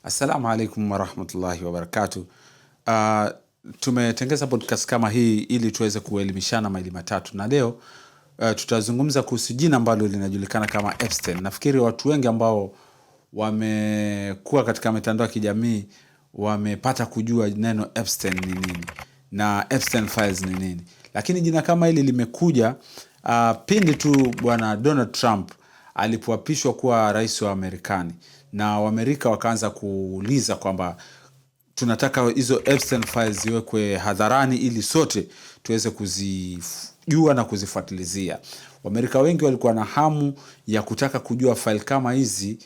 Assalamu alaikum warahmatullahi wabarakatuh. Uh, Tumetengeza podcast kama hii ili tuweze kuelimishana maili matatu, na leo tutazungumza kuhusu jina ambalo linajulikana kama Epstein. Nafikiri watu wengi ambao wamekuwa katika mitandao ya kijamii wamepata kujua neno Epstein ni nini na Epstein Files ni nini. Lakini jina kama hili limekuja pindi tu bwana Donald Trump alipoapishwa kuwa rais wa Marekani, na Waamerika wakaanza kuuliza kwamba tunataka hizo Epstein Files ziwekwe hadharani ili sote tuweze kuzijua na kuzifuatilizia. Waamerika wengi walikuwa na hamu ya kutaka kujua file kama hizi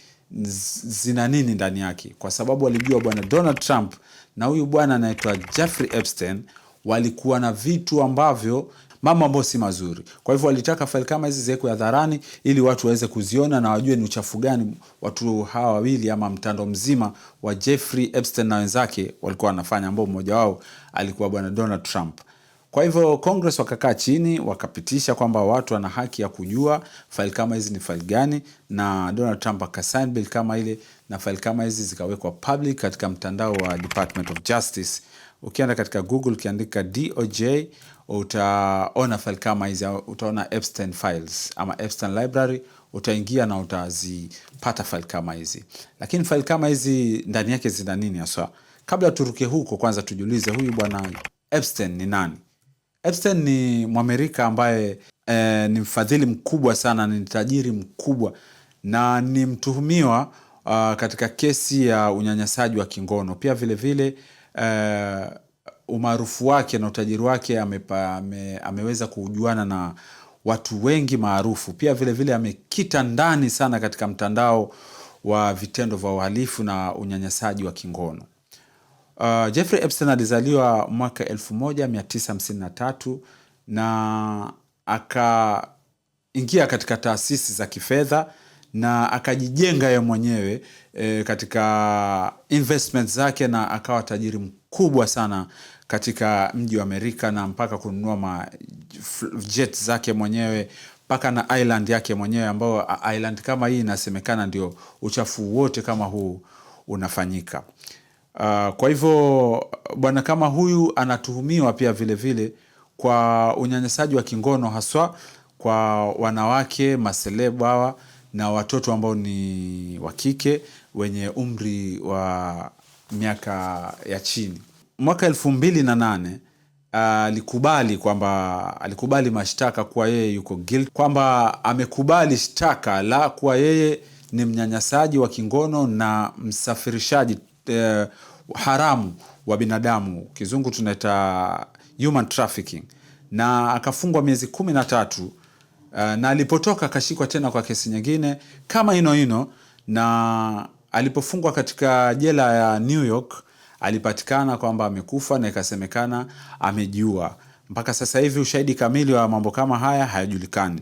zina nini ndani yake, kwa sababu walijua bwana Donald Trump na huyu bwana anaitwa Jeffrey Epstein walikuwa na vitu ambavyo mambo ambayo si mazuri. Kwa hivyo walitaka file kama hizi ziwekwe hadharani ili watu waweze kuziona na wajue ni uchafu gani watu hawa wawili ama mtandao mzima wa Jeffrey Epstein na wenzake walikuwa wanafanya, ambao mmoja wao alikuwa bwana Donald Trump. Kwa hivyo Congress wakakaa chini wakapitisha kwamba watu wana haki ya kujua file kama hizi ni file gani, na Donald Trump akasign bill kama ile, na file kama hizi zikawekwa public katika mtandao wa Department of Justice. Ukienda katika Google ukiandika DOJ utaona file kama hizi, utaona Epstein Files ama Epstein Library, utaingia na utazipata file kama hizi. Lakini file kama hizi ndani yake zina nini hasa? Kabla turuke huko, kwanza tujiulize huyu bwana Epstein ni nani? Epstein ni Mwamerika ambaye ni mfadhili mkubwa sana, ni tajiri mkubwa na ni mtuhumiwa katika kesi ya unyanyasaji wa kingono. Pia vile vile umaarufu wake na utajiri wake ameweza kujuana na watu wengi maarufu. Pia vile vile amekita ndani sana katika mtandao wa vitendo vya uhalifu na unyanyasaji wa kingono. Jeffrey Epstein alizaliwa mwaka 1953 na akaingia katika taasisi za kifedha na akajijenga yeye mwenyewe katika investments zake, na akawa tajiri mkubwa sana katika mji wa Amerika, na mpaka kununua jet zake mwenyewe mpaka na island yake mwenyewe, ambao island kama hii inasemekana ndio uchafu wote kama huu unafanyika. Kwa hivyo bwana kama huyu anatuhumiwa pia vile vile kwa unyanyasaji wa kingono, haswa kwa wanawake maseleb hawa na watoto ambao ni wa kike wenye umri wa miaka ya chini. Mwaka 2008 alikubali mashtaka kuwa yeye yuko guilty, kwamba amekubali shtaka la kuwa yeye ni mnyanyasaji wa kingono na msafirishaji haramu wa binadamu, kizungu tunaita human trafficking, na akafungwa miezi 13. Na alipotoka akashikwa tena kwa kesi nyingine kama ino, na alipofungwa katika jela ya New York alipatikana kwamba amekufa na ikasemekana amejiua. Mpaka sasa hivi ushahidi kamili wa mambo kama haya hayajulikani.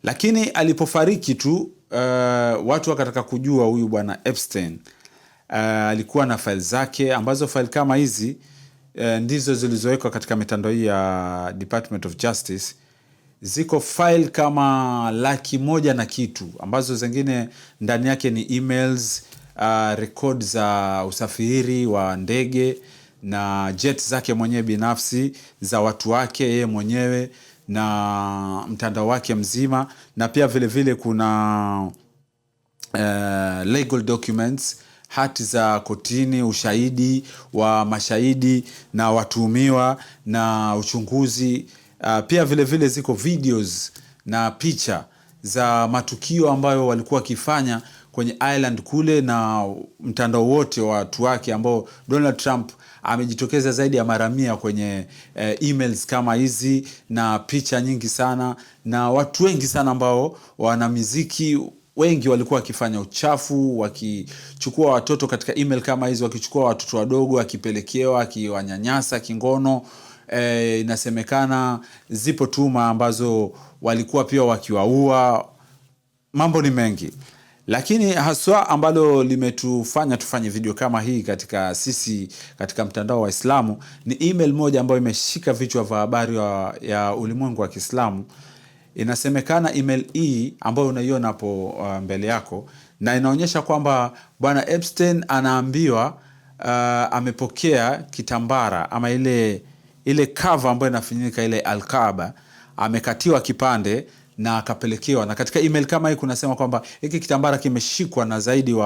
Lakini alipofariki tu watu wakataka kujua huyu bwana Epstein alikuwa na file zake, ambazo file kama hizi ndizo zilizowekwa katika mitandao hii ya Department of Justice. Ziko file kama 100,000 na kitu, ambazo zingine ndani yake ni emails, record za usafiri wa ndege na jet zake mwenyewe binafsi, za watu wake yeye mwenyewe na mtandao wake mzima, na pia vile vile kuna legal documents, hati za kotini, ushahidi wa mashahidi na watuhumiwa na uchunguzi. Pia vile vile ziko videos na picha za matukio ambayo walikuwa wakifanya kwenye island kule na mtandao wote wa watu wake, ambao Donald Trump amejitokeza zaidi ya mara 100 kwenye emails kama hizi, na picha nyingi sana, na watu wengi sana ambao wana muziki wengi walikuwa wakifanya uchafu, wakichukua watoto katika email kama hizi, wakichukua watoto wadogo wakipelekewa, akiwanyanyasa kingono. Inasemekana zipo tuma ambazo walikuwa pia wakiwaua. Mambo ni mengi, lakini haswa ambalo limetufanya tufanye video kama hii katika mtandao wa Islamu ni email moja ambayo imeshika vichwa vya habari ya ulimwengu wa Kiislamu. Inasemekana email hii ambayo unaiona hapo mbele yako na inaonyesha kwamba bwana Epstein anaambiwa amepokea kitambara ama ile cover ambayo inafunika ile alkaba, amekatiwa kipande na akapelekewa. Na katika email kama hii kunasema kwamba hiki kitambara kimeshikwa na zaidi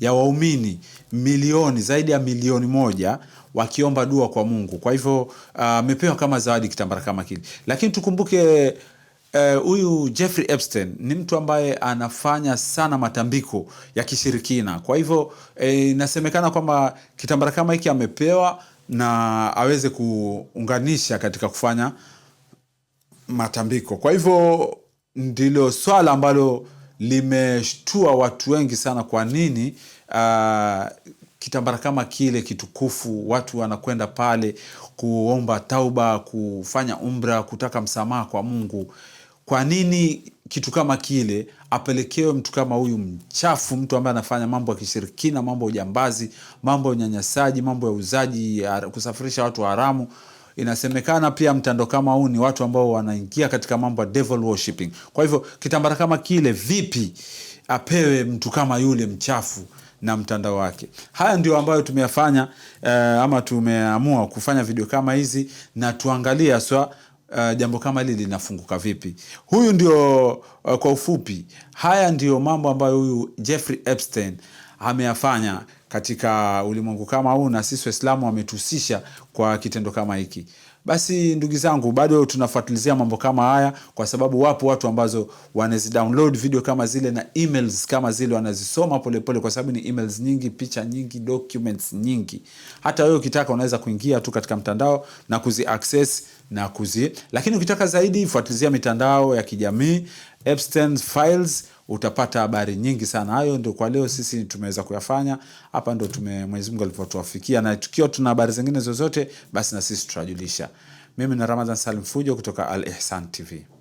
ya waumini milioni, zaidi ya milioni 1 wakiomba dua kwa Mungu. Kwa hivyo amepewa kama zawadi kitambara kama kile. Lakini tukumbuke huyu Jeffrey Epstein ni mtu ambaye anafanya sana matambiko ya kishirikina. Kwa hivyo inasemekana kwamba kitambara kama hiki amepewa na aweze kuunganisha katika kufanya matambiko. Kwa hivyo ndilo swala ambalo limeshtua watu wengi sana. Kwa nini kitambara kama kile kitukufu, watu wanakwenda pale kuomba tauba, kufanya umra, kutaka msamaha kwa Mungu, kwa nini kitu kama kile apelekewe mtu kama huyu mchafu, mtu ambaye anafanya mambo ya kishirikina, mambo ya ujambazi, mambo ya unyanyasaji, mambo ya uzaji, kusafirisha watu haramu? Inasemekana pia mtandao kama huu ni watu ambao wanaingia katika mambo ya devil worshiping. Kwa hivyo kitambara kama kile vipi apewe mtu kama yule mchafu na mtandao wake? Haya ndio ambayo tumeyafanya ama tumeamua kufanya video kama hizi, na tuangalie haswa jambo kama hili linafunguka vipi. Huyu ndio kwa ufupi, haya ndio mambo ambayo huyu Jeffrey Epstein ameyafanya katika ulimwengu kama huu, na sisi Waislamu wametusisha kwa kitendo kama hiki. Basi ndugu zangu, bado tunafuatilizia mambo kama haya, kwa sababu wapo watu ambazo wanazidownload video kama zile na emails kama zile wanazisoma polepole, kwa sababu ni emails nyingi, picha nyingi, documents nyingi. Hata wewe ukitaka unaweza kuingia tu katika mtandao na kuzi-access na lakini ukitaka zaidi fuatilizia mitandao ya kijamii Epstein Files, utapata habari nyingi sana. Hayo ndio kwa leo sisi tumeweza kuyafanya. Hapa ndio Mwenyezi Mungu alipotuafikia, na tukiwa tuna habari zingine zozote basi na sisi tutajulisha. Mimi na Ramadhan Salim Fujo kutoka Al Ihsan TV.